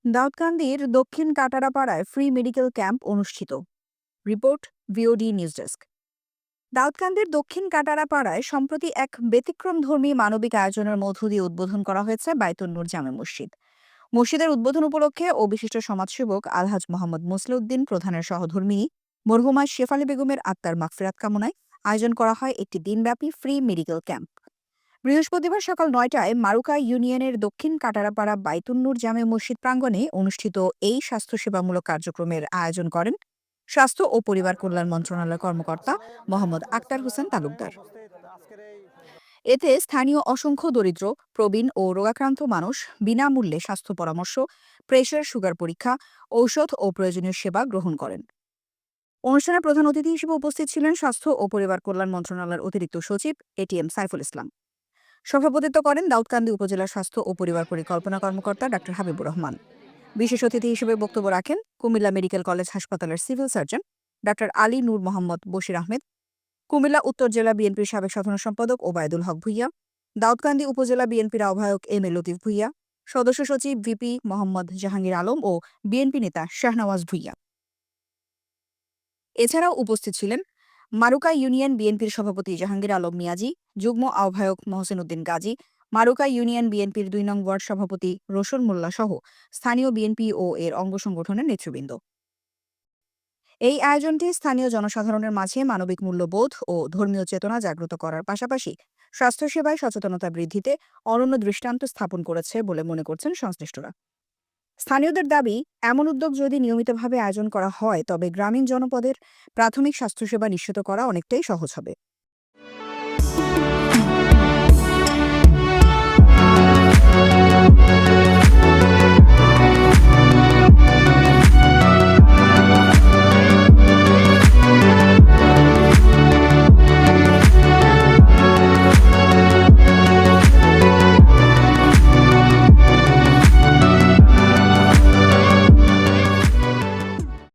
দাউদকান্দির দক্ষিণ কাটারাপাড়ায় free medical camp অনুষ্ঠিত। Report VOD news desk. দাউদকান্দির দক্ষিণ কাটারাপাড়ায় সম্প্রতি এক ব্যতিক্রমধর্মী মানবিক আয়োজনের মধ্য দিয়ে উদ্বোধন করা হয়েছে বায়তুন নূর জামে মসজিদ। মসজিদের উদ্বোধন উপলক্ষে ও বিশিষ্ট সমাজসেবক আলহাজ মোহাম্মদ মুসলিউদ্দিন প্রধানের সহধর্মিণী মরহুমা শেফালী বেগমের আত্মার মাগফিরাত কামনায় আয়োজন করা হয় একটি দিনব্যাপী ফ্রি মেডিকেল ক্যাম্প। বৃহস্পতিবার সকাল ৯টায় মারুকা ইউনিয়নের দক্ষিণ কাটারাপাড়া বাইতুন নূর জামে মসজিদ প্রাঙ্গণে অনুষ্ঠিত এই স্বাস্থ্যসেবামূলক কার্যক্রমের আয়োজন করেন স্বাস্থ্য ও পরিবার কল্যাণ মন্ত্রণালয়ের কর্মকর্তা মোহাম্মদ আক্তার হোসেন তালুকদার। এতে স্থানীয় অসংখ্য দরিদ্র, প্রবীণ ও রোগাক্রান্ত মানুষ বিনামূল্যে স্বাস্থ্য পরামর্শ, প্রেশার, সুগার পরীক্ষা, ঔষধ ও প্রয়োজনীয় সেবা গ্রহণ করেন। অনুষ্ঠানে প্রধান অতিথি হিসেবে উপস্থিত ছিলেন স্বাস্থ্য ও পরিবার কল্যাণ মন্ত্রণালয়ের অতিরিক্ত সচিব এটিএম সাইফুল ইসলাম। সভাপতিত্ব করেন দাউদকান্দি উপজেলা স্বাস্থ্য ও পরিবার পরিকল্পনা কর্মকর্তা ডাক্তার হাবিবুর রহমান। বিশেষ অতিথি হিসেবে বক্তব্য রাখেন কুমিল্লা মেডিকেল কলেজ হাসপাতালের সিভিল সার্জন ডাক্তার আলী নূর মোহাম্মদ বশির আহমেদ, কুমিল্লা উত্তর জেলা বিএনপির সাবেক সাধারণ সম্পাদক ওবায়দুল হক ভূঁইয়া, দাউদকান্দি উপজেলা বিএনপির আহ্বায়ক এম এ লতিফ ভূঁইয়া, সদস্য সচিব ভিপি মোহাম্মদ জাহাঙ্গীর আলম ও বিএনপি নেতা শাহনওয়াজ ভূঁইয়া। এছাড়াও উপস্থিত ছিলেন মারুকা ইউনিয়ন বিএনপির সভাপতি জাহাঙ্গীর আলম মিয়াজি, যুগ্ম আহ্বায়ক মহসিন উদ্দিন গাজী, মারুকা ইউনিয়ন বিএনপির ২ নং ওয়ার্ড সভাপতি রোশন মোল্লা সহ স্থানীয় বিএনপি ও এর অঙ্গ সংগঠনের নেতৃবৃন্দ। এই আয়োজনটি স্থানীয় জনসাধারণের মাঝে মানবিক মূল্যবোধ ও ধর্মীয় চেতনা জাগ্রত করার পাশাপাশি স্বাস্থ্যসেবায় সচেতনতা বৃদ্ধিতে অনন্য দৃষ্টান্ত স্থাপন করেছে বলে মনে করছেন সংশ্লিষ্টরা। স্থানীয়দের দাবি, এমন উদ্যোগ যদি নিয়মিতভাবে আয়োজন করা হয় তবে গ্রামীণ জনপদের প্রাথমিক স্বাস্থ্যসেবা নিশ্চিত করা অনেকটাই সহজ হবে।